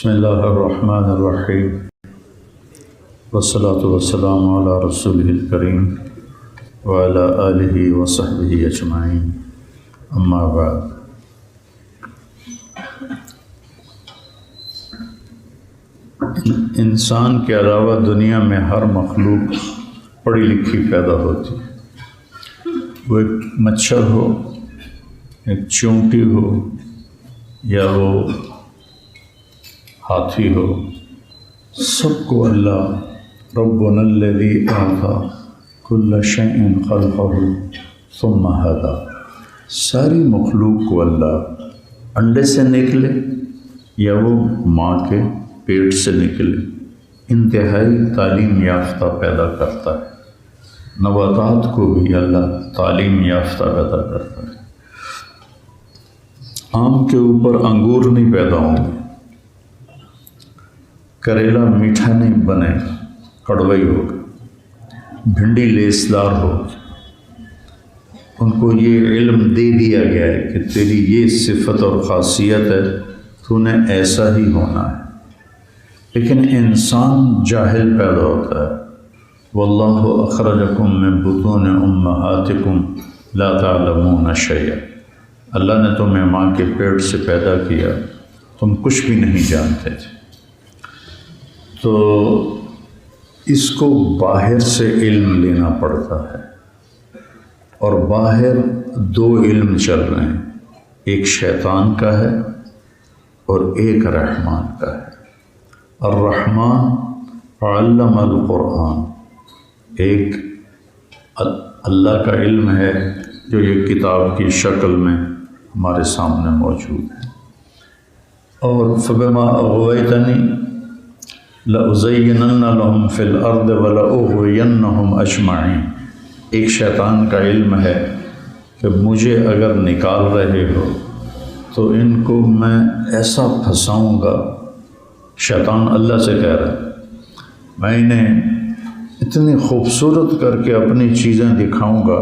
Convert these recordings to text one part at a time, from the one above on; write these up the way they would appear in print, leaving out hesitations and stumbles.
بسم اللہ الرحمن الرحیم والصلاة والسلام علی رسولہ الکریم وعلی آلہ وصحبہ اجمعین اما بعد۔ انسان کے علاوہ دنیا میں ہر مخلوق پڑھی لکھی پیدا ہوتی ہے، وہ ایک مچھر ہو، ایک چونٹی ہو، یا وہ ہاتھی ہو، سب کو اللہ ربنا الذی اعطی کل شیء خلقہ ثم ہدی، ساری مخلوق کو اللہ انڈے سے نکلے یا وہ ماں کے پیٹ سے نکلے انتہائی تعلیم یافتہ پیدا کرتا ہے۔ نباتات کو بھی اللہ تعلیم یافتہ پیدا کرتا ہے۔ آم کے اوپر انگور نہیں پیدا ہوں گے، کریلا میٹھا نہیں بنے، کڑوئی ہوگا، بھنڈی لیسدار ہوگی۔ ان کو یہ علم دے دیا گیا ہے کہ تیری یہ صفت اور خاصیت ہے، تو نے ایسا ہی ہونا ہے۔ لیکن انسان جاہل پیدا ہوتا ہے۔ واللہ اخرجکم من بطون امہاتکم لا تعلمون شیئا، اللہ نے تمہیں ماں کے پیٹ سے پیدا کیا، تم کچھ بھی نہیں جانتے تھے۔ تو اس کو باہر سے علم لینا پڑتا ہے، اور باہر دو علم چل رہے ہیں، ایک شیطان کا ہے اور ایک رحمان کا ہے۔ الرحمن علم القرآن، ایک اللہ کا علم ہے جو یہ کتاب کی شکل میں ہمارے سامنے موجود ہے۔ اور فبما اغویتنی لأزینن لہم فی الارض ولأغوینہم اجمعین، ایک شیطان کا علم ہے کہ مجھے اگر نکال رہے ہو تو ان کو میں ایسا پھنساؤں گا۔ شیطان اللہ سے کہہ رہا ہے میں انہیں اتنی خوبصورت کر کے اپنی چیزیں دکھاؤں گا،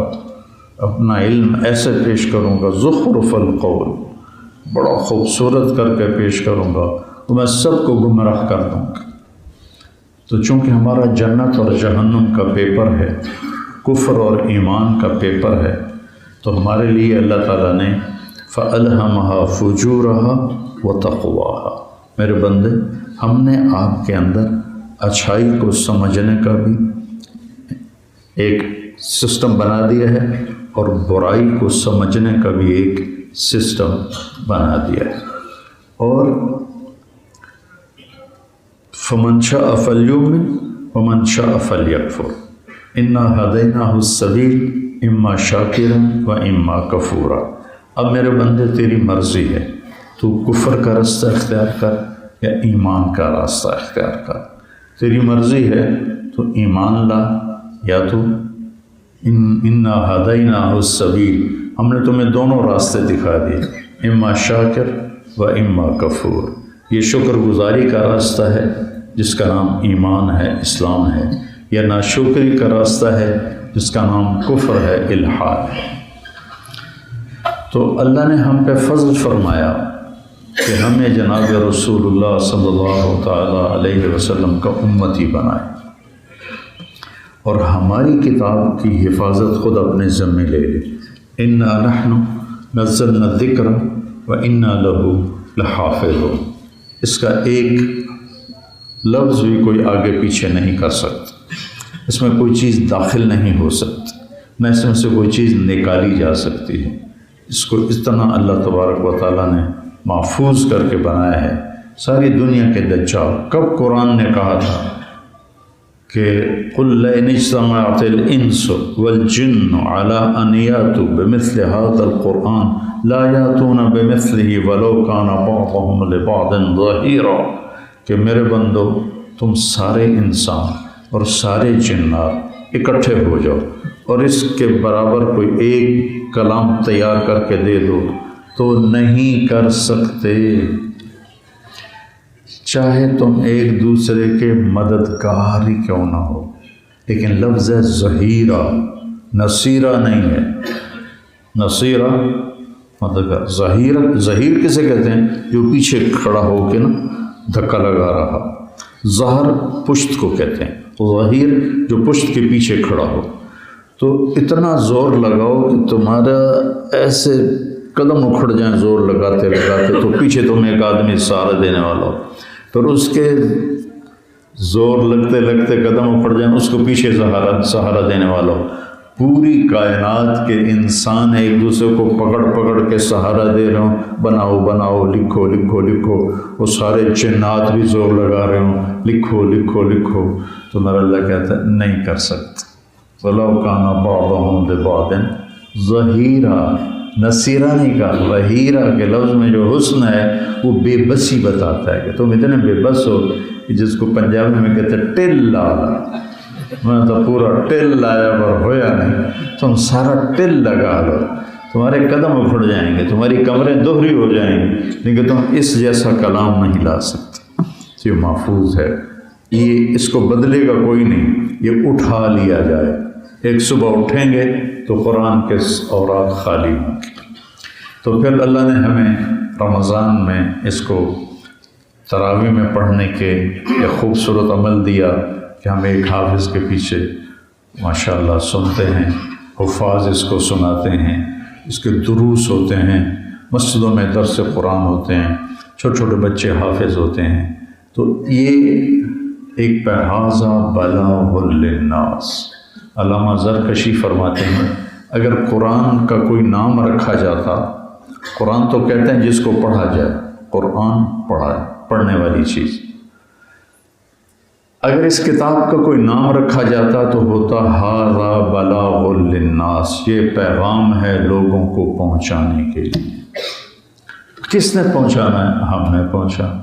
اپنا علم ایسے پیش کروں گا، زخرف القول، بڑا خوبصورت کر کے پیش کروں گا، تو میں سب کو گمراہ کر دوں گا۔ تو چونکہ ہمارا جنت اور جہنم کا پیپر ہے، کفر اور ایمان کا پیپر ہے، تو ہمارے لیے اللہ تعالیٰ نے فَأَلْهَمَهَا فُجُورَهَا وَتَقْوَاهَا، میرے بندے ہم نے آپ کے اندر اچھائی کو سمجھنے کا بھی ایک سسٹم بنا دیا ہے، اور برائی کو سمجھنے کا بھی ایک سسٹم بنا دیا ہے۔ اور فَمَنْ شَاءَ فَلْيُؤْمِنْ وَمَنْ شَاءَ فَلْيَكْفُرْ إِنَّا هَدَيْنَاهُ السَّبِيلَ إِمَّا شَاكِرًا وَإِمَّا كَفُورًا، اب میرے بندے تیری مرضی ہے، تو کفر کا راستہ اختیار کر یا ایمان کا راستہ اختیار کر، تیری مرضی ہے تو ایمان لا یا تو اِنَّا هَدَيْنَاهُ السَّبِيلَ، ہم نے تمہیں دونوں راستے دکھا دیے، اما شاکر و اما کفور، یہ شکر گزاری کا راستہ ہے جس کا نام ایمان ہے، اسلام ہے، یا ناشکری کا راستہ ہے جس کا نام کفر ہے، الحاد ہے۔ تو اللہ نے ہم پہ فضل فرمایا کہ ہمیں جناب رسول اللہ صلی اللہ تعالیٰ علیہ وسلم کا امتی بنائے، اور ہماری کتاب کی حفاظت خود اپنے ذمے لے لے۔ اِنَّا نَحْنُ نَزَّلْنَا الذِّكْرَ وَإِنَّا لَهُ لَحَافِظُونَ، اس کا ایک لفظ بھی کوئی آگے پیچھے نہیں کر سکتا، اس میں کوئی چیز داخل نہیں ہو سکتی، نہ اس میں سے کوئی چیز نکالی جا سکتی ہے۔ اس کو اس طرح اللہ تبارک و تعالیٰ نے محفوظ کر کے بنایا ہے۔ ساری دنیا کے دجال، کب قرآن نے کہا تھا کہ قُلْ لَئِنِ اجْتَمَعَتِ الْإِنسُ وَالْجِنُّ عَلَىٰ أَنْ يَأْتُوا بِمِثْلِ هَٰذَا الْقُرْآنِ لَا يَأْتُونَ بِمِثْلِهِ وَلَوْ كَانَ بَعْضُهُمْ لِبَعْضٍ ظَهِيرًا، کہ میرے بندو تم سارے انسان اور سارے جنات اکٹھے ہو جاؤ اور اس کے برابر کوئی ایک کلام تیار کر کے دے دو تو نہیں کر سکتے، چاہے تم ایک دوسرے کے مددگار ہی کیوں نہ ہو۔ لیکن لفظ ہے ظہیرہ، نصیرہ نہیں ہے۔ نصیرہ مددگار، ظہیر کسے کہتے ہیں؟ جو پیچھے کھڑا ہو کے نا دھکا لگا رہا. ظہر پشت کو کہتے ہیں، ظہیر جو پشت کے پیچھے کھڑا ہو. تو اتنا زور لگاؤ کہ تمہارا ایسے قدم اکھڑ جائیں زور لگاتے لگاتے، تو پیچھے تمہیں ایک آدمی سہارا دینے والا ہو. پھر اس کے زور لگتے لگتے قدم اکھڑ جائیں، اس کو پیچھے سہارا دینے والا ہو. پوری کائنات کے انسان ایک دوسرے کو پکڑ پکڑ کے سہارا دے رہے ہوں، بناؤ بناؤ، لکھو لکھو لکھو. وہ سارے جنات بھی زور لگا رہے ہوں، لکھو لکھو لکھو. تو میرا اللہ کہتا ہے نہیں کر سکتے. وَلَوْ كَانَ بَعْضُهُمْ لِبَعْضٍ ظَهِيرًا، نصیرہ نہیں کہا، ظہیرہ کے لفظ میں جو حسن ہے وہ بے بسی بتاتا ہے کہ تم اتنے بے بس ہو کہ جس کو پنجابی میں کہتے ہیں ٹل آلا. میں تو پورا ٹل لایا پر ہویا نہیں. تم سارا ٹل لگا لو، تمہارے قدم اکھڑ جائیں گے، تمہاری کمریں دوہری ہو جائیں گی، لیکن تم اس جیسا کلام نہیں لا سکتے. یہ محفوظ ہے، یہ اس کو بدلے گا کوئی نہیں، یہ اٹھا لیا جائے. ایک صبح اٹھیں گے تو قرآن کے اوراق خالی ہوں گے. تو پھر اللہ نے ہمیں رمضان میں اس کو تراویح میں پڑھنے کے ایک خوبصورت عمل دیا کہ ہم ایک حافظ کے پیچھے ماشاءاللہ سنتے ہیں، حفاظ اس کو سناتے ہیں، اس کے دروس ہوتے ہیں، مسجدوں میں درس قرآن ہوتے ہیں، چھوٹے چھوٹے بچے حافظ ہوتے ہیں. تو یہ ایک هذا بلاغ للناس. علامہ زرکشی فرماتے ہیں اگر قرآن کا کوئی نام رکھا جاتا، قرآن تو کہتے ہیں جس کو پڑھا جائے، قرآن پڑھنے والی چیز، اگر اس کتاب کا کوئی نام رکھا جاتا تو ہوتا ھذا بلاغ للناس، یہ پیغام ہے لوگوں کو پہنچانے کے لیے. کس نے پہنچانا ہے؟ ہم نے پہنچانا،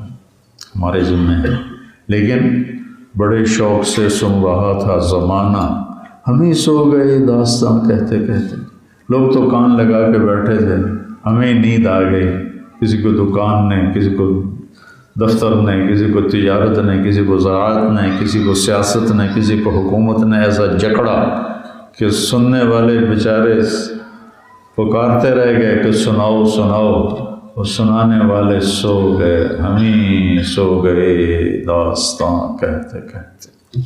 ہمارے ذمہ ہے. لیکن بڑے شوق سے سن رہا تھا زمانہ، ہمیں سو گئے داستان کہتے کہتے. لوگ تو کان لگا کے بیٹھے تھے، ہمیں نیند آ گئی. کسی کو دکان نہیں، کسی کو دفتر نہیں، کسی کو تجارت نہیں، کسی کو زراعت نہیں، کسی کو سیاست نہیں، کسی کو حکومت نے ایسا جکڑا کہ سننے والے بیچارے پکارتے رہ گئے کہ سناؤ سناؤ. وہ سنانے والے سو گئے، ہمیں سو گئے داستان کہتے کہتے.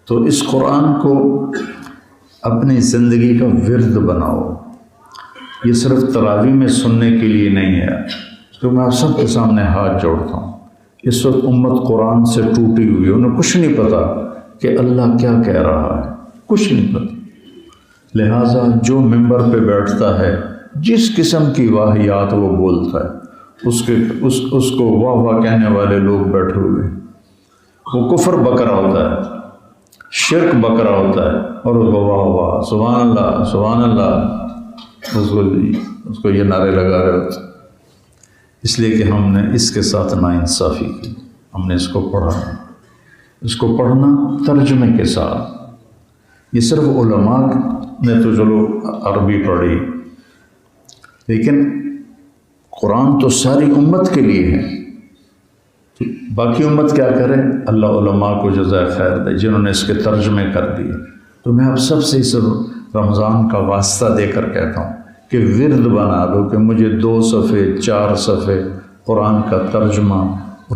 تو اس قرآن کو اپنی زندگی کا ورد بناؤ. یہ صرف تراویح میں سننے کے لیے نہیں ہے. تو میں آپ سب کے سامنے ہاتھ جوڑتا ہوں، اس وقت امت قرآن سے ٹوٹی ہوئی ہے، انہیں کچھ نہیں پتا کہ اللہ کیا کہہ رہا ہے، کچھ نہیں پتا. لہٰذا جو ممبر پہ بیٹھتا ہے، جس قسم کی واہیات وہ بولتا ہے، اس کو واہ واہ کہنے والے لوگ بیٹھے ہوئے. وہ کفر بکرا ہوتا ہے، شرک بکرا ہوتا ہے، اور اس کو واہ واہ سبحان اللہ سبحان اللہ، اس کو یہ نعرے لگا رہے ہوتے. اس لیے کہ ہم نے اس کے ساتھ ناانصافی کی. ہم نے اس کو پڑھا، اس کو پڑھنا ترجمے کے ساتھ. یہ صرف علماء نے تو چلو عربی پڑھی، لیکن قرآن تو ساری امت کے لیے ہے. باقی امت کیا کرے؟ اللہ علماء کو جزائے خیر دے جنہوں نے اس کے ترجمے کر دیے. تو میں آپ سب سے اس رمضان کا واسطہ دے کر کہتا ہوں کہ ورد بنا لو کہ مجھے 2 صفحے 4 صفحے قرآن کا ترجمہ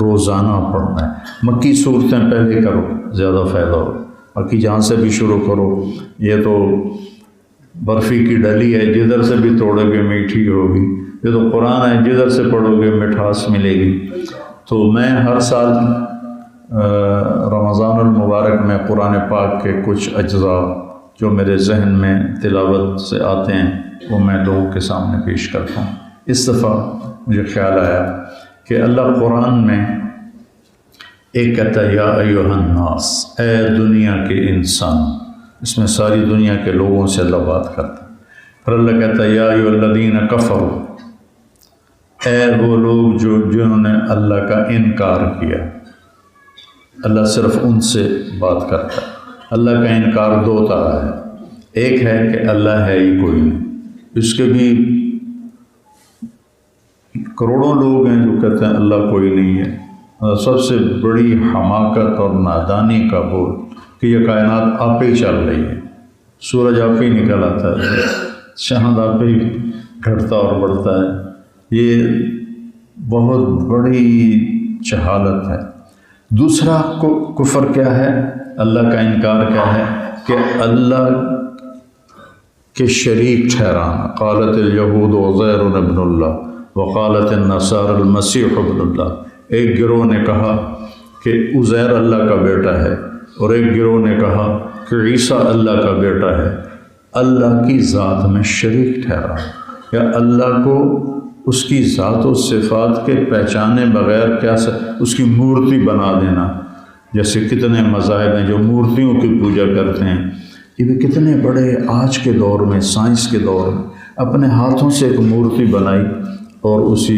روزانہ پڑھنا ہے. مکی صورتیں پہلے کرو، زیادہ فائدہ ہو. باقی جہاں سے بھی شروع کرو. یہ تو برفی کی ڈلی ہے، جدھر سے بھی توڑو گے میٹھی ہوگی. یہ تو قرآن ہے، جدھر سے پڑھو گے مٹھاس ملے گی. تو میں ہر سال رمضان المبارک میں قرآن پاک کے کچھ اجزاء جو میرے ذہن میں تلاوت سے آتے ہیں وہ میں لوگوں کے سامنے پیش کرتا ہوں. اس دفعہ مجھے خیال آیا کہ اللہ قرآن میں ایک کہتا ہے یا ایھا الناس، اے دنیا کے انسان. اس میں ساری دنیا کے لوگوں سے اللہ بات کرتا ہے. پھر اللہ کہتا ہے یا ایھا الذین کفروا، اے وہ لوگ جنہوں نے اللہ کا انکار کیا. اللہ صرف ان سے بات کرتا ہے. اللہ کا انکار 2 طرح ہے. ایک ہے کہ اللہ ہے ہی کوئی نہیں. اس کے بھی کروڑوں لوگ ہیں جو کہتے ہیں اللہ کوئی نہیں ہے. سب سے بڑی حماقت اور نادانی کا بول کہ یہ کائنات آپ ہی چل رہی ہے. سورج آپ ہی نکل آتا ہے، چاند آپ ہی گھٹتا اور بڑھتا ہے. یہ بہت بڑی جہالت ہے۔ دوسرا کفر کیا ہے؟ اللہ کا انکار کیا ہے؟ کہ اللہ کے شریک ٹھہرانا۔ قالت الیہود عزیر ابن اللہ وقالت النصارى المسیح ابن اللہ۔ ایک گروہ نے کہا کہ عزیر اللہ کا بیٹا ہے، اور ایک گروہ نے کہا کہ عیسیٰ اللہ کا بیٹا ہے۔ اللہ کی ذات میں شریک ٹھہرا، یا اللہ کو اس کی ذات و صفات کے پہچانے بغیر کیا اس کی مورتی بنا دینا۔ جیسے کتنے مذاہب ہیں جو مورتیوں کی پوجا کرتے ہیں۔ یہ بھی کتنے بڑے آج کے دور میں، سائنس کے دور میں، اپنے ہاتھوں سے ایک مورتی بنائی اور اسی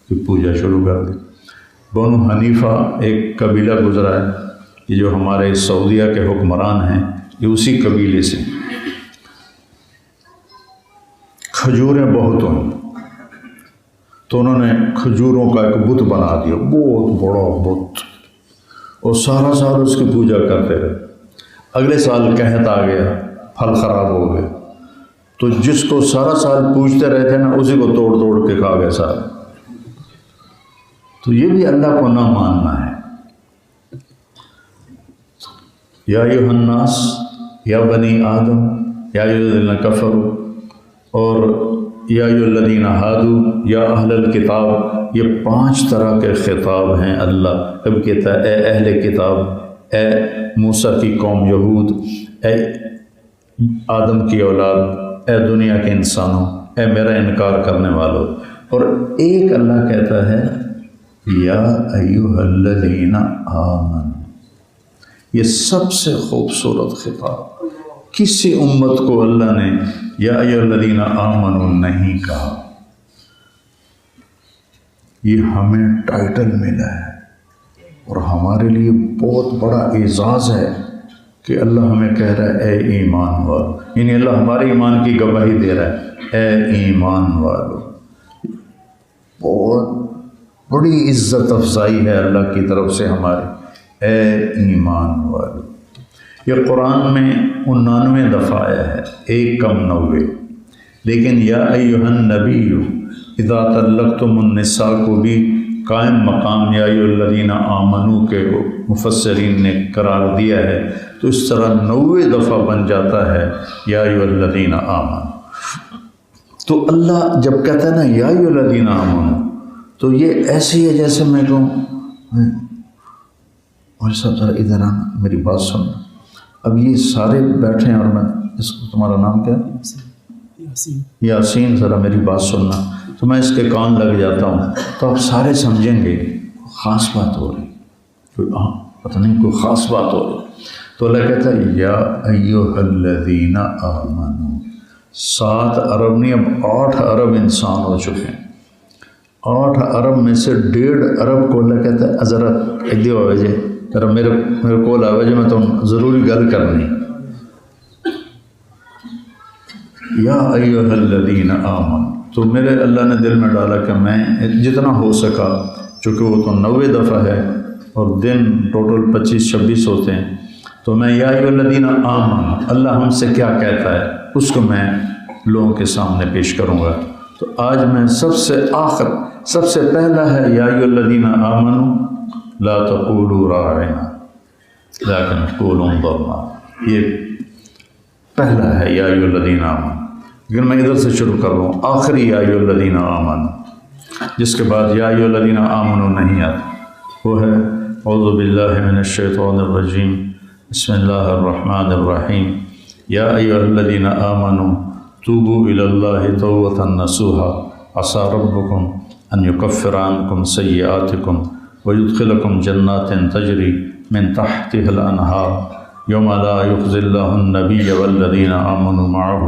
کی پوجا شروع کر دی۔ بنو حنیفہ ایک قبیلہ گزرا ہے، یہ جو ہمارے سعودیہ کے حکمران ہیں یہ اسی قبیلے سے۔ کھجوریں بہت ہوئیں تو انہوں نے کھجوروں کا ایک بت بنا دیا، بہت بڑا بت، اور سارا سال اس کی پوجا کرتے رہے۔ اگلے سال قحط آ گیا، پھل خراب ہو گئے، تو جس کو سارا سال پوجتے رہے تھے نا، اسی کو توڑ توڑ کے کھا گئے سارے۔ تو یہ بھی اللہ کو نہ ماننا ہے۔ یا ایھا الناس، یا بنی آدم، یا ایھا الذین کفروا، اور یا ایھا الذین ھادوا، یا اہل الکتاب، یہ 5 طرح کے خطاب ہیں۔ اللہ کبھی کہتا ہے اے اہل کتاب، اے موسیٰ کی قوم یہود، اے آدم کی اولاد، اے دنیا کے انسانوں، اے میرا انکار کرنے والوں۔ اور ایک اللہ کہتا ہے یا ایھا الذین آمنوا۔ یہ سب سے خوبصورت خطاب، کسی امت کو اللہ نے یا ایھا الذین آمنوا نہیں کہا۔ یہ ہمیں ٹائٹل ملا ہے اور ہمارے لیے بہت بڑا اعزاز ہے کہ اللہ ہمیں کہہ رہا ہے اے ایمان والو، یعنی اللہ ہمارے ایمان کی گواہی دے رہا ہے، اے ایمان والو۔ بہت بڑی عزت افزائی ہے اللہ کی طرف سے ہمارے، اے ایمان والو۔ یہ قرآن میں 99 دفعہ آیا ہے، ایک کم 90، لیکن یا ایھا النبی اذا طلقتم النساء کو بھی قائم مقام یا ایھا الذین آمنوا کے مفسرین نے قرار دیا ہے، تو اس طرح 90 دفعہ بن جاتا ہے یا ایھا الذین آمنوا۔ تو اللہ جب کہتا ہے نا یا ایھا الذین آمنوا، تو یہ ایسی ہے جیسے میں کہوں اور سب ذرا ادھر آنا، میری بات سننا۔ اب یہ سارے بیٹھے ہیں اور میں اس کو، تمہارا نام کیا ہے؟ یاسین، ذرا میری بات سننا۔ تو میں اس کے کان لگ جاتا ہوں، تو آپ سارے سمجھیں گے خاص بات ہو رہی، کوئی پتہ نہیں کوئی خاص بات ہو رہی۔ تو اللہ کہتا ہے یا ایھا الذین آمنوا۔ 7 ارب نہیں، اب 8 ارب انسان ہو چکے ہیں۔ 8 ارب میں سے 1.5 ارب کو اللہ کہتا ہے حضرت ایک دیو آوے جے ذرا میرے کول آوے جے، میں تو ضروری گل کرنی۔ یا ایھا الذین آمنوا، تو میرے اللہ نے دل میں ڈالا کہ میں جتنا ہو سکا، چونکہ وہ تو 90 دفعہ ہے اور دن ٹوٹل 25-26 ہوتے ہیں، تو میں یا ایھا الذین آمنوا، اللہ ہم سے کیا کہتا ہے اس کو میں لوگوں کے سامنے پیش کروں گا۔ تو آج میں سب سے پہلا ہے یا ایھا الذین آمنوا لا تقولوا راعنا لیکن قولوا انظرنا۔ یہ پہلا ہے یا ایھا الذین آمنوا، لیکن میں ادھر سے شروع کر رہا ہوں، آخری یا ایھا الذین آمنوا، جس کے بعد یا ایھا الذین آمنوا نہیں آتا، وہ ہے اعوذ باللہ من الشیطان الرجیم، بسم اللہ الرحمن الرحیم، یا ایھا الذین آمنوا توبوا الی اللہ توبۃ نصوحا عسیٰ ربکم ان یکفر عنکم سیئاتکم ویدخلکم جنات تجری من تحتها الانہار یوم لا یخزی اللہ النبی والذین آمنوا معہ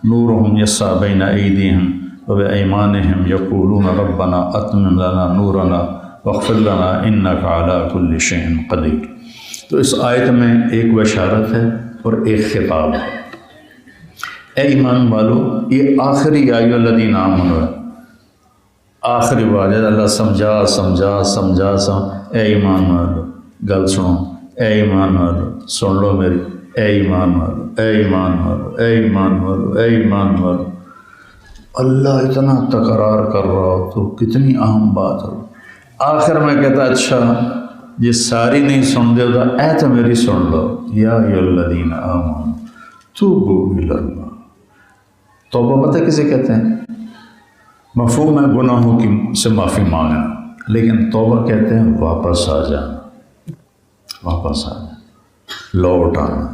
نورهم یسعی بین ایدیہم وبایمانہم یقولون ربنا اتمم لنا نورنا واغفر لنا انک علی کل شیء قدیر۔ تو اس آیت میں ایک بشارت ہے اور ایک خطاب ہے۔ اے ایمان والو، یہ آخری یا ایھا الذین آمنوا، آخری بات ہے۔ اللہ سمجھا اے ایمان والو گل سنو، اے ایمان والو سن لو میری، اے ایمان والو، اے ایمان والو، اے ایمان والو، اے ایمان والو۔ اللہ اتنا تکرار کر رہا ہو تو کتنی اہم بات ہو۔ آخر میں کہتا اچھا یہ ساری نہیں سن دے ہوتا، اے تو میری سن لو، یا ایھا الذین آمنوا توبوا الی اللہ۔ توبہ پتہ کسے کہتے ہیں؟ مفہوم ہے گناہوں کی سے معافی مانگنا، لیکن توبہ کہتے ہیں واپس آ جانا، واپس آ جانا، لوٹ آنا۔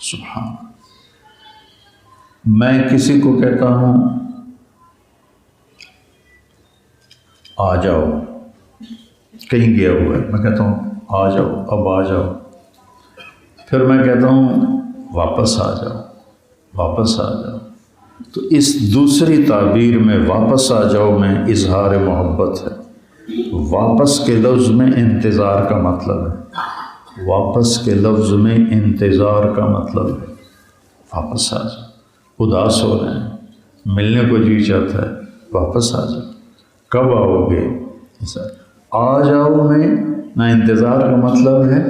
سبحان، میں کسی کو کہتا ہوں آ جاؤ، کہیں گیا ہوا ہے، میں کہتا ہوں آ جاؤ، اب آ جاؤ، پھر میں کہتا ہوں واپس آ جاؤ، واپس آ جاؤ، تو اس دوسری تعبیر میں واپس آ جاؤ میں اظہار محبت ہے۔ واپس کے لفظ میں انتظار کا مطلب ہے، واپس کے لفظ میں انتظار کا مطلب ہے، واپس آ جاؤ، اداس ہو رہے ہیں، ملنے کو جی چاہتا ہے، واپس آ جاؤ۔ کب آؤ گے؟ آ جاؤ میں نہ انتظار کا مطلب ہے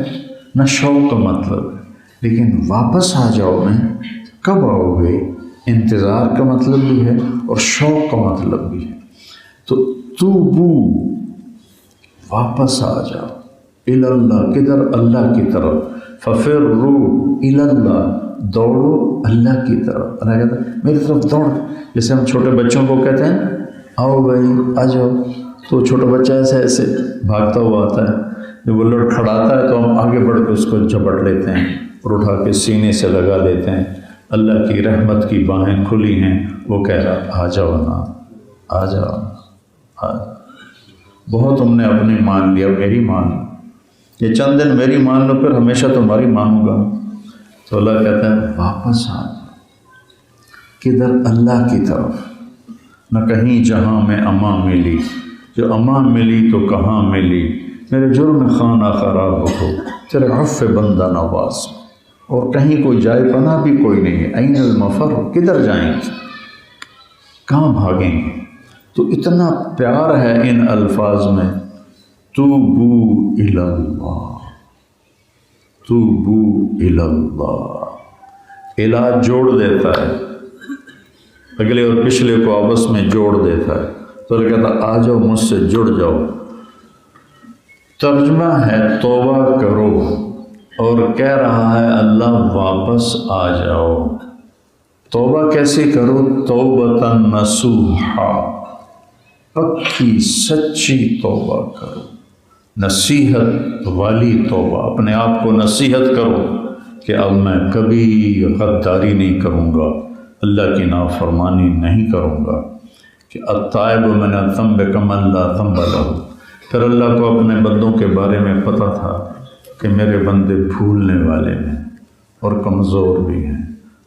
نہ شوق کا مطلب ہے، لیکن واپس آ جاؤ میں کب آؤ گے انتظار کا مطلب بھی ہے اور شوق کا مطلب بھی ہے۔ تو توبو، واپس آ جاؤ، الی اللہ، کدھر؟ اللہ کی طرف، ففروا الی اللہ، دوڑو اللہ کی طرف۔ اللہ کہتا ہے میری طرف دوڑ، جیسے ہم چھوٹے بچوں کو کہتے ہیں آؤ بھائی آ جاؤ، تو چھوٹا بچہ ایسے ایسے بھاگتا ہوا آتا ہے، جب وہ لڑکھڑاتا ہے تو ہم آگے بڑھ کے اس کو جھپٹ لیتے ہیں اور اٹھا کے سینے سے لگا لیتے ہیں۔ اللہ کی رحمت کی باہیں کھلی ہیں، وہ کہہ رہا آ جاؤ نا، آ جاؤ، آ جاؤ۔ بہت تم نے اپنی مان لیا، میری مان لو، یہ چند دن میری مان لو، پھر ہمیشہ تمہاری مانوں گا۔ تو اللہ کہتا ہے واپس آ جاؤ، کدھر؟ اللہ کی طرف۔ نہ کہیں جہاں میں اما ملی، جو اما ملی تو کہاں ملی، میرے جرم خانہ خراب ہو، تیرے عفو بندہ نواز، اور کہیں کوئی جائے پناہ بھی کوئی نہیں ہے۔ این المفر، کدھر جائیں گے، کہاں بھاگیں گے؟ تو اتنا پیار ہے ان الفاظ میں، توبو الی اللہ، توبو الی اللہ۔ الہ جوڑ دیتا ہے، اگلے اور پچھلے کو آپس میں جوڑ دیتا ہے۔ تو اللہ کہتا آ جاؤ، مجھ سے جڑ جاؤ۔ ترجمہ ہے توبہ کرو، اور کہہ رہا ہے اللہ واپس آ جاؤ۔ توبہ کیسے کرو؟ توبۃ نصوحا، پکی سچی توبہ کرو، نصیحت والی توبہ، اپنے آپ کو نصیحت کرو کہ اب میں کبھی غداری نہیں کروں گا، اللہ کی نافرمانی نہیں کروں گا، کہ التائب من الذنب کمن لا ذنب لہ۔ پھر اللہ کو اپنے بندوں کے بارے میں پتہ تھا کہ میرے بندے بھولنے والے ہیں اور کمزور بھی ہیں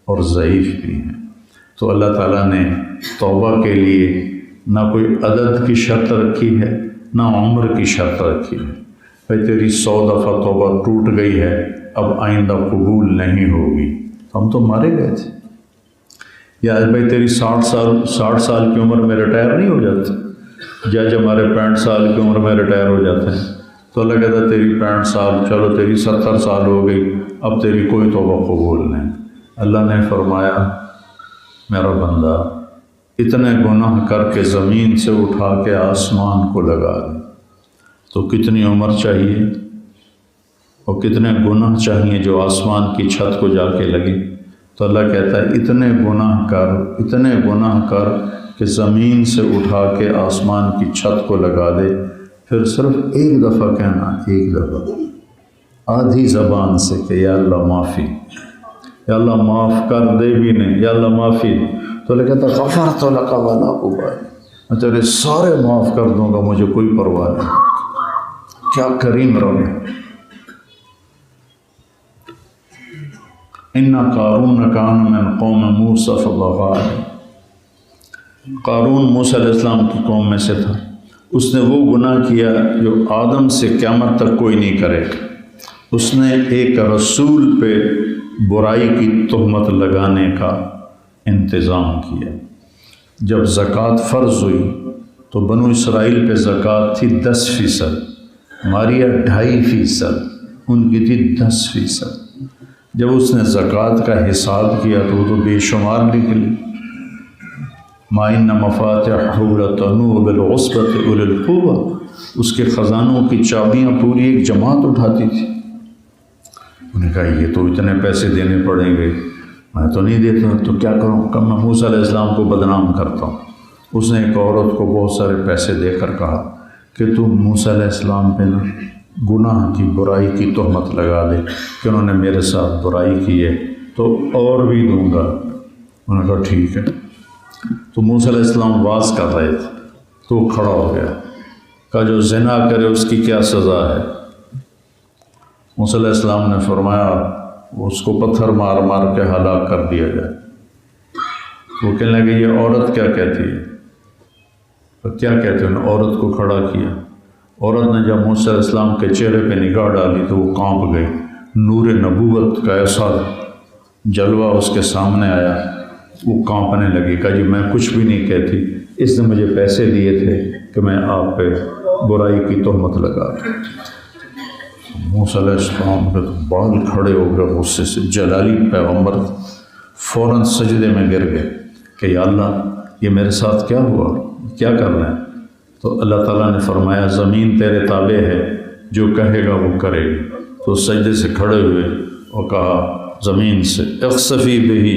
اور ضعیف بھی ہیں، تو اللہ تعالیٰ نے توبہ کے لیے نہ کوئی عدد کی شرط رکھی ہے نہ عمر کی شرط رکھی ہے۔ بھائی تیری 100 دفعہ توبہ ٹوٹ گئی ہے، اب آئندہ قبول نہیں ہوگی، ہم تو مارے گئے تھے۔ یا بھائی تیری 60 سال کی عمر میں ریٹائر نہیں ہو جاتے، جج ہمارے 65 سال کی عمر میں ریٹائر ہو جاتے ہیں، تو اللہ کہتا ہے تیری 65 سال، چلو تیری 70 سال ہو گئی، اب تیری کوئی توبہ قبول نہیں۔ اللہ نے فرمایا میرا بندہ اتنے گناہ کر کے زمین سے اٹھا کے آسمان کو لگا دے، تو کتنی عمر چاہیے اور کتنے گناہ چاہیے جو آسمان کی چھت کو جا کے لگے؟ تو اللہ کہتا ہے اتنے گناہ کر کہ زمین سے اٹھا کے آسمان کی چھت کو لگا دے، پھر صرف ایک دفعہ کہنا، ایک دفعہ آدھی زبان سے کہ یا اللہ معافی، یا اللہ معاف کر دے بھی نہیں، یا اللہ معافی۔ تو اللہ کہتا ہے غفرت لک ولا ابالی، میں تیرے سارے معاف کر دوں گا، مجھے کوئی پرواہ نہیں۔ کیا کریم رب ہے۔ ان قارون کان من قوم موسیٰ فبغى علیہم، قارون موسیٰ علیہ السلام کی قوم میں سے تھا، اس نے وہ گناہ کیا جو آدم سے قیامت تک کوئی نہیں کرے گا۔ اس نے ایک رسول پہ برائی کی تہمت لگانے کا انتظام کیا۔ جب زکوٰۃ فرض ہوئی تو بنو اسرائیل پہ زکوٰۃ تھی 10%، ہماری 2.5%، ان کی تھی 10%۔ جب اس نے زکوٰۃ کا حساب کیا تو وہ تو بے شمار نکلی۔ ما ان مفاتحہ لتنوء بالعصبۃ اولی القوہ اس کے خزانوں کی چابیاں پوری ایک جماعت اٹھاتی تھی۔ انہوں نے کہا یہ تو اتنے پیسے دینے پڑیں گے، میں تو نہیں دیتا، تو کیا کروں؟ کہ میں موسیٰ علیہ السلام کو بدنام کرتا ہوں۔ اس نے ایک عورت کو بہت سارے پیسے دے کر کہا کہ تم موسیٰ علیہ السلام پہ نا گناہ کی برائی کی تہمت لگا دے کہ انہوں نے میرے ساتھ برائی کی ہے تو اور بھی دوں گا۔ انہوں نے کہا ٹھیک ہے۔ تو موسیٰ علیہ السلام واز کر رہے تھے تو وہ کھڑا ہو گیا، کہا جو زنا کرے اس کی کیا سزا ہے؟ موسیٰ علیہ السلام نے فرمایا اس کو پتھر مار مار کے ہلاک کر دیا جائے۔ وہ کہنے لگے یہ عورت کیا کہتی ہے؟ تو کیا کہتے ہیں؟ عورت کو کھڑا کیا۔ عورت نے جب موسیٰ علیہ السلام کے چہرے پہ نگاہ ڈالی تو وہ کانپ گئی۔ نور نبوت کا ایسا جلوہ اس کے سامنے آیا، وہ کانپنے لگی، کہا جی میں کچھ بھی نہیں کہتی، اس نے مجھے پیسے دیے تھے کہ میں آپ پہ برائی کی تہمت لگا دوں۔ موسیٰ علیہ السلام کے بال کھڑے ہو گئے غصے سے، جلالی پیغمبر فوراً سجدے میں گر گئے کہ یا اللہ یہ میرے ساتھ کیا ہوا، کیا کر رہے ہیں؟ تو اللہ تعالیٰ نے فرمایا زمین تیرے تابع ہے، جو کہے گا وہ کرے گی۔ تو سجدے سے کھڑے ہوئے اور کہا زمین سے اخسفی بہی،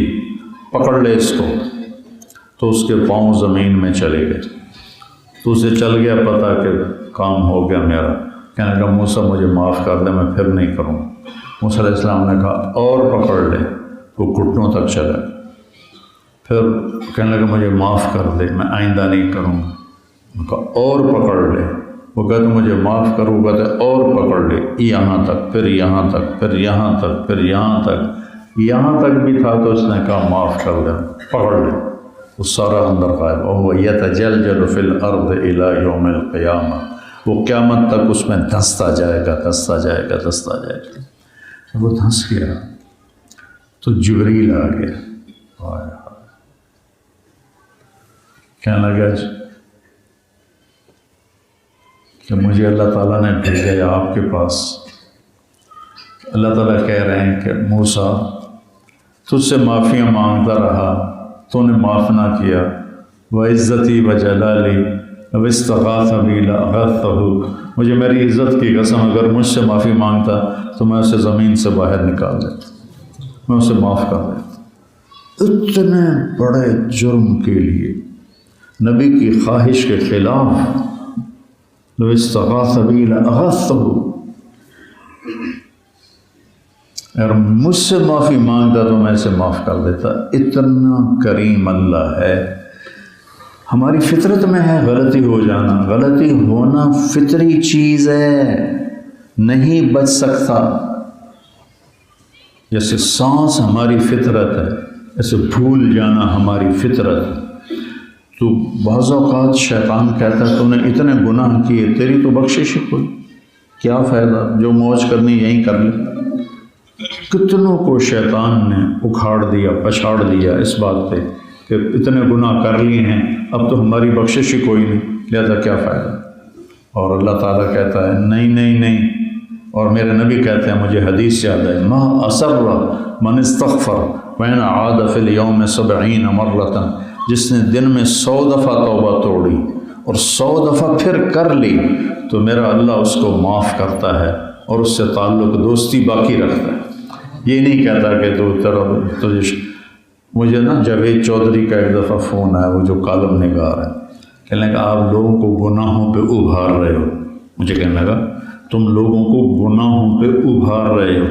پکڑ لے اس کو۔ تو اس کے پاؤں زمین میں چلے گئے، تو اسے چل گیا پتہ کہ کام ہو گیا میرا۔ کہنے لگا موسیٰ مجھے معاف کر دے، میں پھر نہیں کروں۔ موسیٰ علیہ السلام نے کہا اور پکڑ لے، وہ گھٹنوں تک چلا۔ پھر کہنے لگا مجھے معاف کر دے، میں آئندہ نہیں کروں گا۔ میں کہا اور پکڑ لے، وہ کہتے مجھے معاف کرو، وہ کہتے اور پکڑ لے، یہاں تک، پھر یہاں تک، پھر یہاں تک، پھر یہاں تک، یہاں تک بھی تھا تو اس نے کہا معاف کر دے، پکڑ لے۔ وہ سارا اندر غائب، وَهُوَ يَتَجَلْجَلُ فِي الْأَرْضِ إِلَىٰ يَوْمِ الْقِيَامَةِ، وہ قیامت تک اس میں دھنستا جائے گا، دھنستا جائے گا، دھنستا جائے گا۔ وہ دھنس گیا تو جبریل آ گیا، کہنے لگا کہ مجھے اللہ تعالیٰ نے بھیجا ہے آپ کے پاس۔ اللہ تعالیٰ کہہ رہے ہیں کہ موسیٰ تجھ سے معافیاں مانگتا رہا، تو نے معاف نہ کیا، وعزتی وجلالی لو استغاث بی لاغاثتہ، مجھے میری عزت کی قسم اگر مجھ سے معافی مانگتا تو میں اسے زمین سے باہر نکال دیتا، میں اسے معاف کر دیتا۔ اتنے بڑے جرم کے لیے نبی کی خواہش کے خلاف لو استغاث بی لاغاثتہ، اگر مجھ سے معافی مانگتا تو میں اسے معاف کر دیتا۔ اتنا کریم اللہ ہے۔ ہماری فطرت میں ہے غلطی ہو جانا، غلطی ہونا فطری چیز ہے، نہیں بچ سکتا۔ جیسے سانس ہماری فطرت ہے، ایسے بھول جانا ہماری فطرت ہے۔ تو بعض اوقات شیطان کہتا ہے تو نے اتنے گناہ کیے، تیری تو بخشش ہی کوئی، کیا فائدہ، جو موج کرنی یہیں کر لے۔ کتنوں کو شیطان نے اکھاڑ دیا، پچھاڑ دیا اس بات پہ کہ اتنے گناہ کر لیے ہیں، اب تو ہماری بخشش ہی کوئی نہیں، لہذا کیا فائدہ۔ اور اللہ تعالیٰ کہتا ہے نہیں نہیں نہیں، اور میرے نبی کہتے ہیں، مجھے حدیث یاد ہے، ما اسر من استغفر وین عاد فی اليوم 70 مرۃ، جس نے دن میں 100 دفعہ توبہ توڑی اور 100 دفعہ پھر کر لی تو میرا اللہ اس کو معاف کرتا ہے اور اس سے تعلق دوستی باقی رکھتا ہے۔ یہ نہیں کہتا کہ تجھے مجھے نا جاوید چودھری کا ایک دفعہ فون آیا، وہ جو کالم نگار ہے، کہنے لگا آپ لوگوں کو گناہوں پہ ابھار رہے ہو۔ مجھے کہنے لگا تم لوگوں کو گناہوں پہ ابھار رہے ہو۔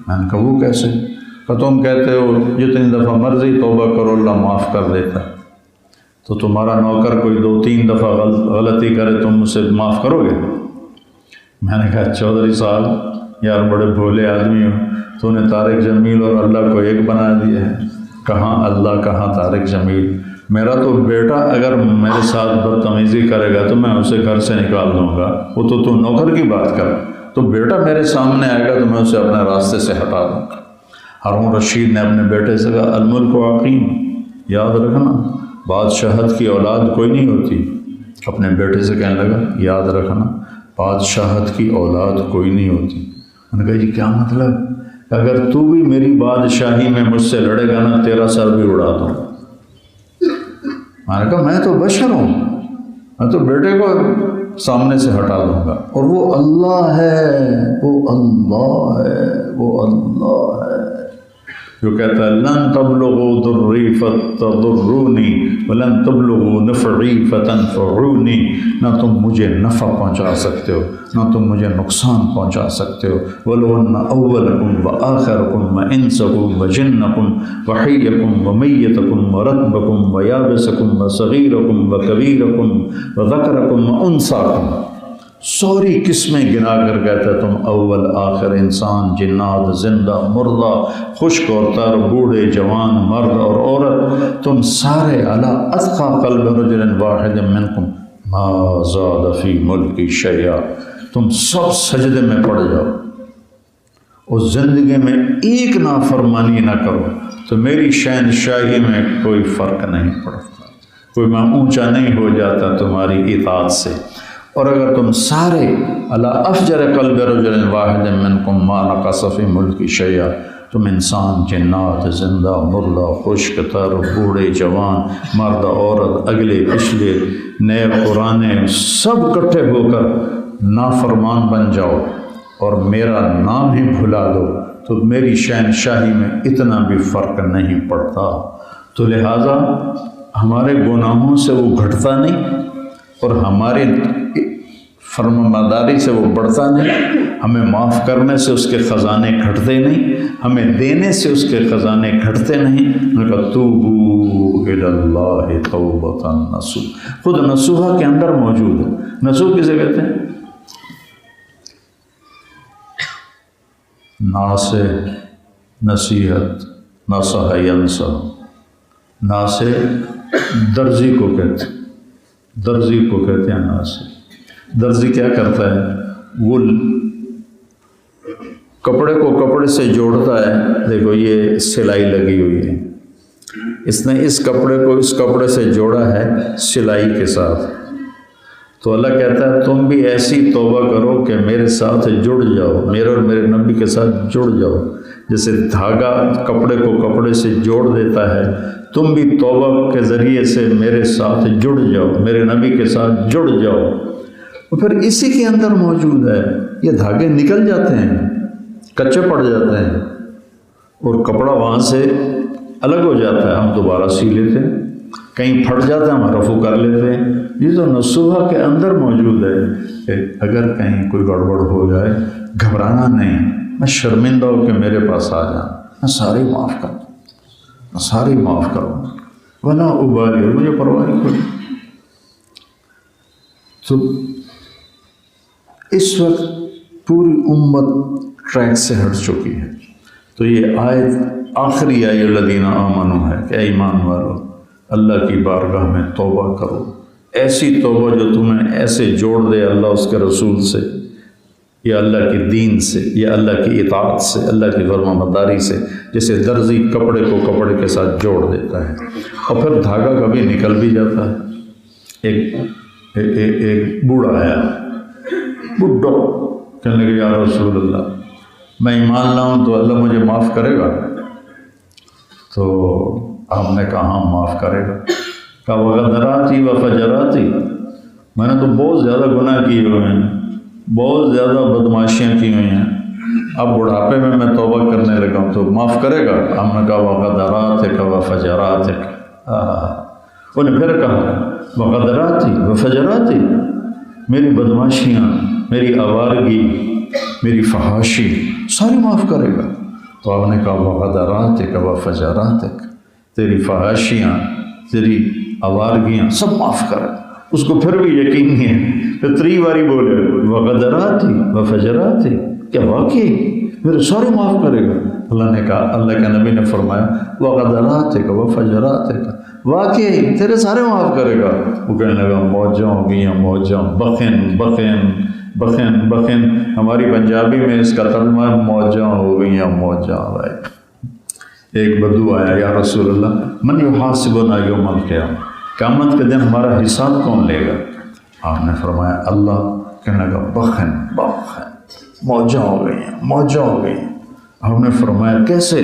میں نے کہا وہ کیسے؟ کہ تم کہتے ہو جتنی دفعہ مرضی توبہ کرو اللہ معاف کر دیتا، تو تمہارا نوکر کوئی 2-3 دفعہ غلطی کرے تم اسے معاف کرو گے؟ میں نے کہا چودھری صاحب یار بڑے بھولے آدمی ہو، تو نے طارق جمیل اور اللہ کو ایک بنا دیا ہے۔ کہاں اللہ کہاں طارق جمیل، میرا تو بیٹا اگر میرے ساتھ بدتمیزی کرے گا تو میں اسے گھر سے نکال دوں گا، وہ تو نوکر کی بات کر، تو بیٹا میرے سامنے آئے گا تو میں اسے اپنے راستے سے ہٹا دوں گا۔ ہارون رشید نے اپنے بیٹے سے کہا الملک عقیم، یاد رکھنا بادشاہت کی اولاد کوئی نہیں ہوتی۔ اپنے بیٹے سے کہنے لگا یاد رکھنا بادشاہت کی اولاد کوئی نہیں ہوتی۔ میں نے کہا جی کیا مطلب؟ اگر تو بھی میری بادشاہی میں مجھ سے لڑے گا نا تیرا سر بھی اڑا دوں۔ میں نے کہا میں تو بشر ہوں، میں تو بیٹے کو سامنے سے ہٹا دوں گا، اور وہ اللہ ہے، وہ اللہ ہے، وہ اللہ ہے جو کہتا ہے لن تبلغوا ضری فتضرونی ولن تبلغوا نفعی فتنفعونی، نہ تم مجھے نفع پہنچا سکتے ہو نہ تم مجھے نقصان پہنچا سکتے ہو۔ وَلَوْ أَنَّ أَوَّلَكُمْ وَآخِرَكُمْ وَإِنسَكُمْ وَجِنَّكُمْ وَحِيَّكُمْ وَمَيِّتَكُمْ وَرَتْبَكُمْ وَيَابِسَكُمْ وَصَغِيرَكُمْ وَكَبِيرَكُمْ وَذَكَرَكُمْ وَأُنثَاكُمْ، سوری قسمیں گنا کر کہتا ہے تم اول آخر، انسان، جنات، زندہ، مردہ، خشک اور تر، بوڑھے، جوان، مرد اور عورت، تم سارے علی اتقى قلب رجل واحد منکم ما زاد فی ملکی شیئا، تم سب سجدے میں پڑ جاؤ اور زندگی میں ایک نافرمانی نہ کرو تو میری شہنشاہی میں کوئی فرق نہیں پڑتا، کوئی میں اونچا نہیں ہو جاتا تمہاری اطاعت سے۔ اور اگر تم سارے علی افجر قلب رجل واحد منکم ما نقص فی ملکی شیئا، تم انسان، جنات، زندہ، مردہ، خشک تر، بوڑھے، جوان، مرد، عورت، اگلے پچھلے، نئے پرانے، سب اکٹھے ہو کر نافرمان بن جاؤ اور میرا نام ہی بھلا دو تو میری شہنشاہی میں اتنا بھی فرق نہیں پڑتا۔ تو لہٰذا ہمارے گناہوں سے وہ گھٹتا نہیں اور ہماری فرمانبرداری سے وہ بڑھتا نہیں، ہمیں معاف کرنے سے اس کے خزانے گھٹتے نہیں، ہمیں دینے سے اس کے خزانے گھٹتے نہیں۔ توبوا الی اللہ توبۃ نصوحا، خود نصوحا کے اندر موجود ہے۔ نصوح کسے کہتے ہیں؟ ناصح، نصیحت، نصح ینصح، ناصح درزی کو کہتے ہیں، درزی کو کہتے ہیں ناصح۔ درزی کیا کرتا ہے؟ وہ کپڑے کو کپڑے سے جوڑتا ہے، دیکھو یہ سلائی لگی ہوئی ہے، اس نے اس کپڑے کو اس کپڑے سے جوڑا ہے سلائی کے ساتھ، تو اللہ کہتا ہے تم بھی ایسی توبہ کرو کہ میرے ساتھ جڑ جاؤ، میرے اور میرے نبی کے ساتھ جڑ جاؤ، جیسے دھاگا کپڑے کو کپڑے سے جوڑ دیتا ہے، تم بھی توبہ کے ذریعے سے میرے ساتھ جڑ جاؤ، میرے نبی کے ساتھ جڑ جاؤ۔ اور پھر اسی کے اندر موجود ہے، یہ دھاگے نکل جاتے ہیں، کچے پڑ جاتے ہیں اور کپڑا وہاں سے الگ ہو جاتا ہے، ہم دوبارہ سی لیتے ہیں، کہیں پھٹ جاتا ہے ہم رفع کر لیتے ہیں۔ یہ تو نصوحہ کے اندر موجود ہے کہ اگر کہیں کوئی گڑبڑ ہو جائے گھبرانا نہیں، میں شرمندہ ہو کہ میرے پاس آ جانا، میں سارے معاف کر دوں، میں سارے معاف کروں، ولا ابالی، مجھے پرواہ نہیں کوئی۔ تو اس وقت پوری امت ٹریک سے ہٹ چکی ہے، تو یہ آیت آخری آیت الذین آمنوا ہے کہ ایمان والو اللہ کی بارگاہ میں توبہ کرو، ایسی توبہ جو تمہیں ایسے جوڑ دے اللہ اس کے رسول سے، یا اللہ کے دین سے، یا اللہ کی اطاعت سے، اللہ کی فرمانبرداری سے، جیسے درزی کپڑے کو کپڑے کے ساتھ جوڑ دیتا ہے اور پھر دھاگا کبھی نکل بھی جاتا ہے۔ ایک بوڑھا آیا، بڈھا، کہنے لگے یا رسول اللہ میں ایمان لاؤں تو اللہ مجھے معاف کرے گا؟ تو آپ نے کہا ہاں معاف کرے گا۔ کہا وغدراتی وفجراتی، میں نے تو بہت زیادہ گناہ کیے ہوئے ہیں، بہت زیادہ بدماشیاں کی ہوئی ہیں، اب بڑھاپے میں توبہ کرنے لگا ہوں تو معاف کرے گا؟ ہم نے کہا وغدراتک وفجراتک، انہیں پھر کہا وغدراتی وفجراتی، میری بدماشیاں، میری آوارگی، میری فحاشی ساری معاف کرے گا؟ تو آپ نے کہا وغدراتک وفجراتک، تیری فحاشیاں، تیری آوارگیاں سب معاف کرے۔ اس کو پھر بھی یقین نہیں ہے، پھر 3 باری بولے وغدراتی وفجراتی، کیا واقعی میرے سارے معاف کرے گا؟ اللہ نے کہا، اللہ کے نبی نے فرمایا وغدراتک وفجراتک، واقعی تیرے سارے معاف کرے گا۔ وہ کہنے لگا موجاں ہو گئی ہیں، موجاں، بخن بخن بخن بخن، ہماری پنجابی میں اس کا ترجمہ ہے موجاں ہو گئی ہیں، موجاں۔ ایک بدو آیا، یا رسول اللہ من یحاسبنا یوم القیامہ، قیامت کے دن ہمارا حساب کون لے گا؟ آپ نے فرمایا اللہ۔ کہنے لگا بخن بخن، موجاں ہو گئی ہیں، موجاں ہو گئی ہیں۔ آپ نے فرمایا کیسے؟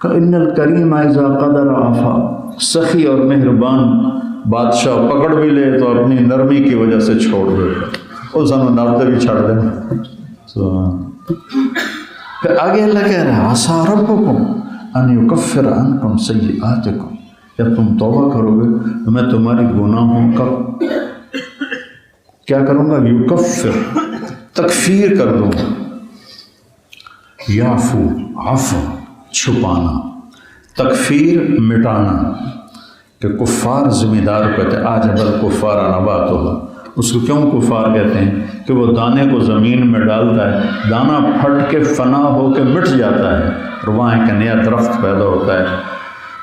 کہ ان الکریم اذا قدر عفا، سخی اور مہربان بادشاہ پکڑ بھی لے تو اپنی نرمی کی وجہ سے چھوڑ دیتا، وہ سانو نابتے بھی چھڑ دینا۔ پھر آگے اللہ کہہ رہا ہے عَسَىٰ رَبُّكُمْ أَن يُكَفِّرَ عَنْكُمْ سَيِّئَاتِكُمْ، جب تم توبہ کرو گے تو میں تمہاری گناہوں کا کیا کروں گا؟ یکفر، تکفیر کر دوں گا۔ یعفو، عفو چھپانا، تکفیر مٹانا، کہ کفار ذمہ دار کہتے ہیں آجب الکفار نباتہ، اس کو کیوں کفار کہتے ہیں؟ کہ وہ دانے کو زمین میں ڈالتا ہے، دانہ پھٹ کے فنا ہو کے مٹ جاتا ہے اور وہاں ایک نیا درخت پیدا ہوتا ہے۔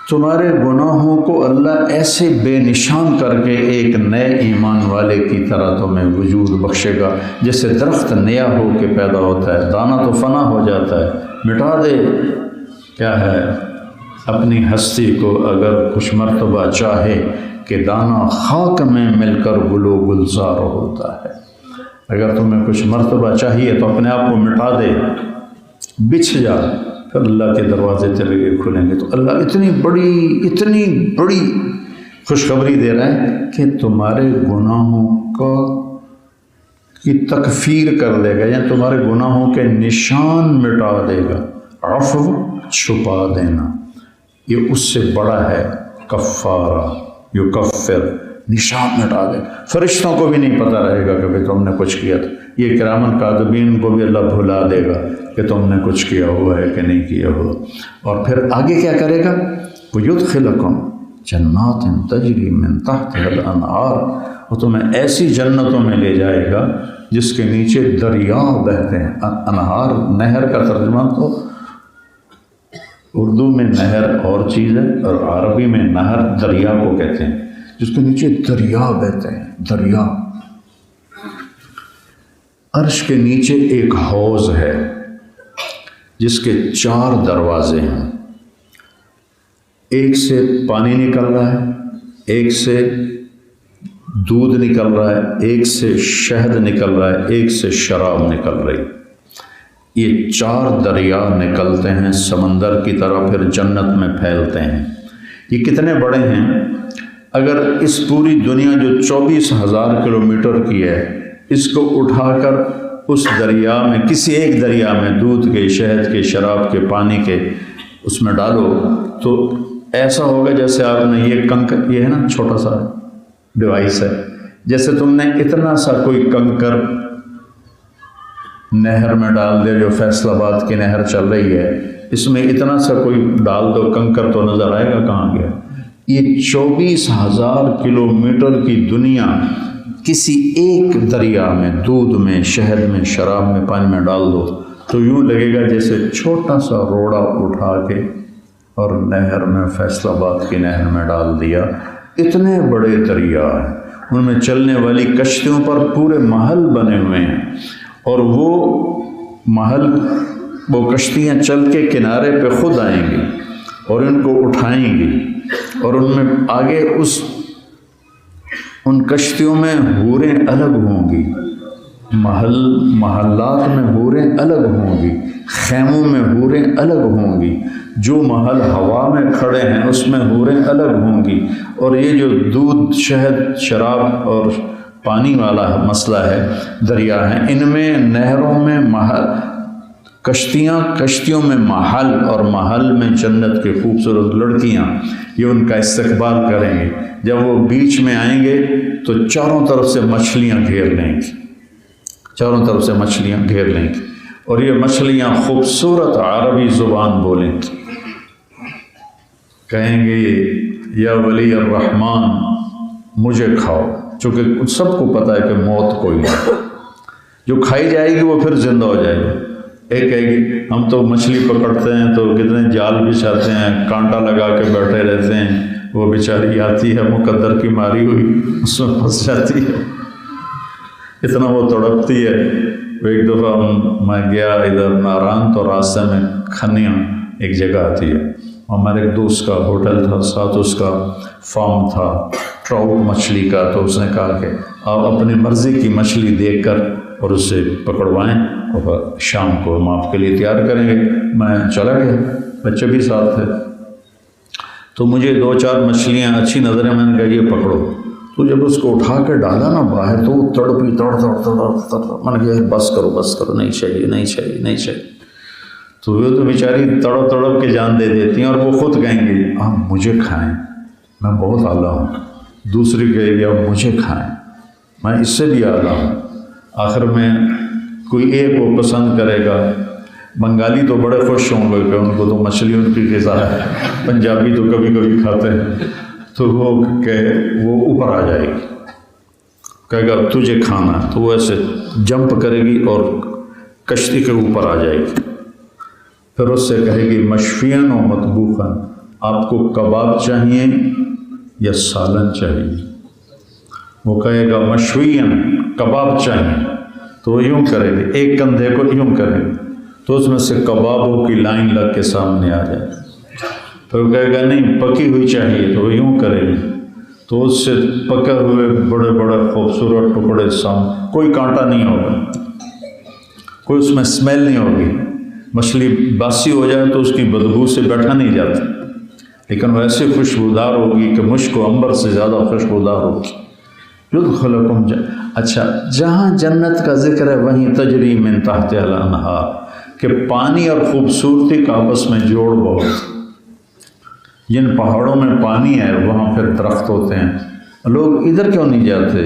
تمہارے گناہوں کو اللہ ایسے بے نشان کر کے ایک نئے ایمان والے کی طرح تمہیں وجود بخشے گا، جیسے درخت نیا ہو کے پیدا ہوتا ہے، دانہ تو فنا ہو جاتا ہے، مٹا دے کیا ہے اپنی ہستی کو، اگر کچھ مرتبہ چاہے کہ دانہ خاک میں مل کر گل و گلزار ہوتا ہے۔ اگر تمہیں کچھ مرتبہ چاہیے تو اپنے آپ کو مٹا دے، بچھ جا، پھر اللہ کے دروازے چلے گئے کھلیں گے۔ تو اللہ اتنی بڑی خوشخبری دے رہا ہے کہ تمہارے گناہوں کی تکفیر کر دے گا، یعنی تمہارے گناہوں کے نشان مٹا دے گا۔ عفو چھپا دینا، یہ اس سے بڑا ہے کفارہ، یکفر نشان مٹا دے۔ فرشتوں کو بھی نہیں پتہ رہے گا کہ بھئی تم نے کچھ کیا تھا، یہ کرامن کاتبین کو بھی اللہ بھلا دے گا کہ تم نے کچھ کیا ہوا ہے کہ نہیں کیا ہوا۔ اور پھر آگے کیا کرے گا؟ وَيُدْخِلَكُمْ جَنَّاتٍ تَجْرِي مِن تَحْتِهَا الْأَنْهَارُ، وہ تمہیں ایسی جنتوں میں لے جائے گا جس کے نیچے دریا بہتے ہیں۔ انہار نہر کا ترجمہ تو اردو میں نہر اور چیز ہے اور عربی میں نہر دریا کو کہتے ہیں، جس کے نیچے دریا بہتے ہیں۔ دریا، عرش کے نیچے ایک حوض ہے جس کے 4 دروازے ہیں، ایک سے پانی نکل رہا ہے، ایک سے دودھ نکل رہا ہے، ایک سے شہد نکل رہا ہے، ایک سے شراب نکل رہی۔ یہ 4 دریا نکلتے ہیں سمندر کی طرح، پھر جنت میں پھیلتے ہیں۔ یہ کتنے بڑے ہیں؟ اگر اس پوری دنیا جو 24,000 کلومیٹر کی ہے، اس کو اٹھا کر اس دریا میں، کسی ایک دریا میں، دودھ کے، شہد کے، شراب کے، پانی کے، اس میں ڈالو تو ایسا ہوگا جیسے آپ نے یہ کنکر، یہ ہے نا چھوٹا سا ڈیوائس ہے، جیسے تم نے اتنا سا کوئی کنکر نہر میں ڈال دے، جو فیصل آباد کی نہر چل رہی ہے، اس میں اتنا سا کوئی ڈال دو کنکر تو نظر آئے گا کہاں گیا۔ یہ 24,000 کلومیٹر کی دنیا کسی ایک دریا میں، دودھ میں، شہد میں، شراب میں، پانی میں ڈال دو تو یوں لگے گا جیسے چھوٹا سا روڑا اٹھا کے اور نہر میں، فیصل آباد کی نہر میں ڈال دیا۔ اتنے بڑے دریا ہیں، ان میں چلنے والی کشتیوں پر پورے محل بنے ہوئے ہیں، اور وہ محل، وہ کشتیاں چل کے کنارے پہ خود آئیں گی اور ان کو اٹھائیں گی، اور ان میں آگے ان کشتیوں میں حوریں الگ ہوں گی، محلات میں حوریں الگ ہوں گی، خیموں میں حوریں الگ ہوں گی، جو محل ہوا میں کھڑے ہیں اس میں حوریں الگ ہوں گی۔ اور یہ جو دودھ، شہد، شراب اور پانی والا مسئلہ ہے، دریا ہیں، ان میں نہروں میں محل، کشتیوں میں محل، اور محل میں جنت کے خوبصورت لڑکیاں، یہ ان کا استقبال کریں گے۔ جب وہ بیچ میں آئیں گے تو چاروں طرف سے مچھلیاں گھیر لیں گی، چاروں طرف سے مچھلیاں گھیر لیں گی، اور یہ مچھلیاں خوبصورت عربی زبان بولیں گی، کہیں گے یا ولی الرحمن مجھے کھاؤ، چونکہ سب کو پتہ ہے کہ موت کوئی نہیں، جو کھائی جائے گی وہ پھر زندہ ہو جائے گی۔ ایک کہے گی ہم تو مچھلی پکڑتے ہیں تو کتنے جال بچھاتے ہیں، کانٹا لگا کے بیٹھے رہتے ہیں، وہ بیچاری آتی ہے مقدر کی ماری ہوئی، اس میں پھنس جاتی ہے، اتنا وہ تڑپتی ہے۔ وہ ایک دفعہ میں گیا ادھر ناران، تو راستے میں کھنیاں ایک جگہ آتی ہے، ہمارے ایک دوست کا ہوٹل تھا، ساتھ اس کا فارم تھا ٹراؤٹ مچھلی کا، تو اس نے کہا کہ آپ اپنی مرضی کی مچھلی دیکھ کر اور اسے پکڑوائیں اور شام کو ہم آپ کے لیے تیار کریں گے۔ میں چلا گیا، بچے بھی ساتھ تھے، تو مجھے 2-4 مچھلیاں اچھی نظر ہیں، میں نے کہا یہ پکڑو. تو جب اس کو اٹھا کے ڈالا نا باہر تو وہ تڑپی تڑ میں نے کہا بس کرو، نہیں چاہیے. تو وہ تو بیچاری تڑپ کے جان دے دیتی ہیں، اور وہ خود کہیں گے آپ مجھے کھائیں، میں بہت اعلیٰ ہوں. دوسری کہے گی آپ مجھے کھائیں، میں اس سے بھی اعلیٰ ہوں. آخر میں کوئی ایک وہ پسند کرے گا. بنگالی تو بڑے خوش ہوں گے کہ ان کو تو مچھلی ان کی غذا ہے، پنجابی تو کبھی کبھی کھاتے ہیں. تو وہ اوپر آ جائے گی، کہے گا تجھے کھانا ہے، تو وہ ایسے جمپ کرے گی اور کشتی کے اوپر آ جائے گی. پھر اس سے کہے گی مشفین و مطبوخاً، آپ کو کباب چاہیے یا سالن چاہیے؟ وہ کہے گا مشوین، کباب چاہیے. تو وہ یوں کرے گی، ایک کندھے کو یوں کرے گی تو اس میں سے کبابوں کی لائن لگ کے سامنے آ جائے. پھر وہ کہے گا نہیں پکی ہوئی چاہیے، تو وہ یوں کرے گی تو اس سے پکے ہوئے بڑے بڑے خوبصورت ٹکڑے سامنے، کوئی کانٹا نہیں ہوگا، کوئی اس میں اسمیل نہیں ہوگی. مچھلی باسی ہو جائے تو اس کی بدبو سے بیٹھا نہیں جاتا، لیکن وہ ایسے خوشبودار ہوگی کہ مشک و عنبر سے زیادہ خوشبودار ہوگی. یدخلکم اچھا، جہاں جنت کا ذکر ہے وہیں تجری من تحتہا الانہار، کہ پانی اور خوبصورتی کا آپس میں جوڑ بہت. جن پہاڑوں میں پانی ہے وہاں پھر درخت ہوتے ہیں. لوگ ادھر کیوں نہیں جاتے؟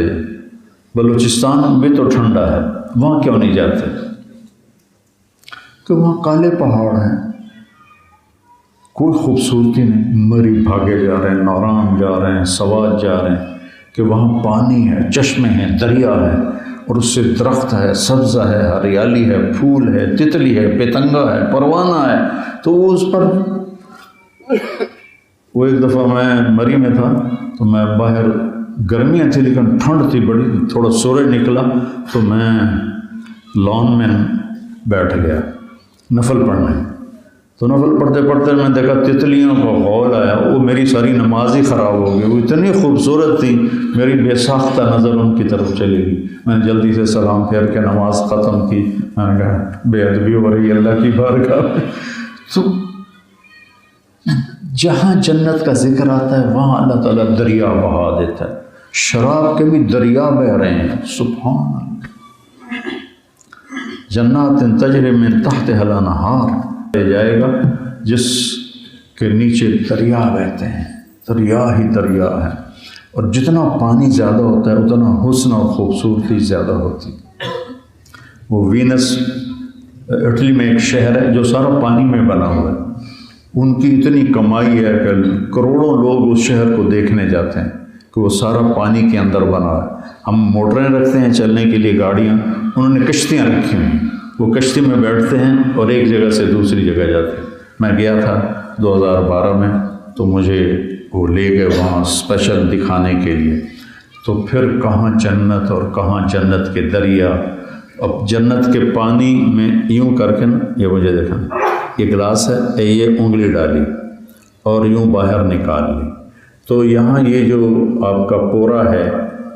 بلوچستان بھی تو ٹھنڈا ہے، وہاں کیوں نہیں جاتے؟ کہ وہاں کالے پہاڑ ہیں، کوئی خوبصورتی نہیں. مری بھاگے جا رہے ہیں، نوران جا رہے ہیں، سوات جا رہے ہیں، کہ وہاں پانی ہے، چشمے ہیں، دریا ہے، اور اس سے درخت ہے، سبزہ ہے، ہریالی ہے، پھول ہے، تتلی ہے، پتنگا ہے، پروانہ ہے. تو وہ اس پر وہ ایک دفعہ میں مری میں تھا تو میں باہر، گرمیاں تھی لیکن ٹھنڈ تھی بڑی، تھوڑا سورج نکلا تو میں لان میں بیٹھ گیا نفل پڑھنے. تو نفل پڑھتے پڑھتے میں دیکھا تتلیوں کا غول آیا، وہ میری ساری نماز ہی خراب ہو گئی. وہ اتنی خوبصورت تھی، میری بے ساختہ نظر ان کی طرف چلی گئی. میں نے جلدی سے سلام پھیر کے نماز ختم کی. میں نے کہا بے ادبی ہو رہی ہے اللہ کی بارگاہ. تو جہاں جنت کا ذکر آتا ہے وہاں اللہ تعالیٰ دریا بہا دیتا ہے. شراب کے بھی دریا بہہ رہے ہیں، سبحان اللہ. جنات تجری من تحتہا الانہار لے جائے گا جس کے نیچے دریا بہتے ہیں، دریا ہی دریا ہے. اور جتنا پانی زیادہ ہوتا ہے اتنا حسن اور خوبصورتی زیادہ ہوتی. وہ وینس اٹلی میں ایک شہر ہے جو سارا پانی میں بنا ہوا ہے. ان کی اتنی کمائی ہے کہ کروڑوں لوگ اس شہر کو دیکھنے جاتے ہیں کہ وہ سارا پانی کے اندر بنا ہے. ہم موٹریں رکھتے ہیں چلنے کے لیے، گاڑیاں، انہوں نے کشتیاں رکھی ہیں، وہ کشتی میں بیٹھتے ہیں اور ایک جگہ سے دوسری جگہ جاتے ہیں. میں گیا تھا 2012 میں، تو مجھے وہ لے گئے وہاں اسپیشل دکھانے کے لیے. تو پھر کہاں جنت اور کہاں جنت کے دریا. اب جنت کے پانی میں یوں کر کے نا، یہ مجھے دیکھا، یہ گلاس ہے، یہ انگلی ڈالی اور یوں باہر نکال لی، تو یہاں یہ جو آپ کا پورا ہے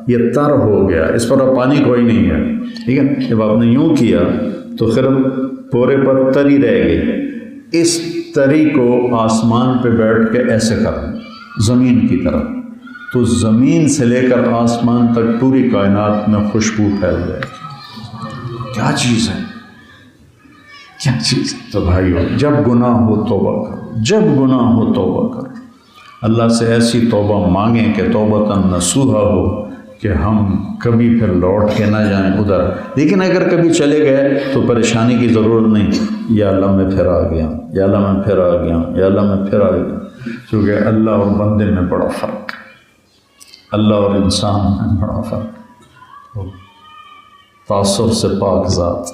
یہ تر ہو گیا، اس پر اب پانی کوئی نہیں ہے. ٹھیک ہے، جب آپ نے یوں کیا تو پھر پورے پر تری رہ گئی. اس تری کو آسمان پہ بیٹھ کے ایسے کریں زمین کی طرف، تو زمین سے لے کر آسمان تک پوری کائنات میں خوشبو پھیل جائے. کیا چیز ہے، کیا چیز ہے. تو بھائیو، جب گناہ ہو توبہ کرو، جب گناہ ہو توبہ کرو. اللہ سے ایسی توبہ مانگیں کہ توبۃ نصوحا ہو، کہ ہم کبھی پھر لوٹ کے نہ جائیں ادھر. لیکن اگر کبھی چلے گئے تو پریشانی کی ضرورت نہیں. یا اللہ میں پھر آ گیا، یا اللہ میں پھر آ گیا، یا اللہ میں پھر آ گیا. کیونکہ اللہ اور بندے میں بڑا فرق، اللہ اور انسان میں بڑا فرق. تعصب سے پاک ذات.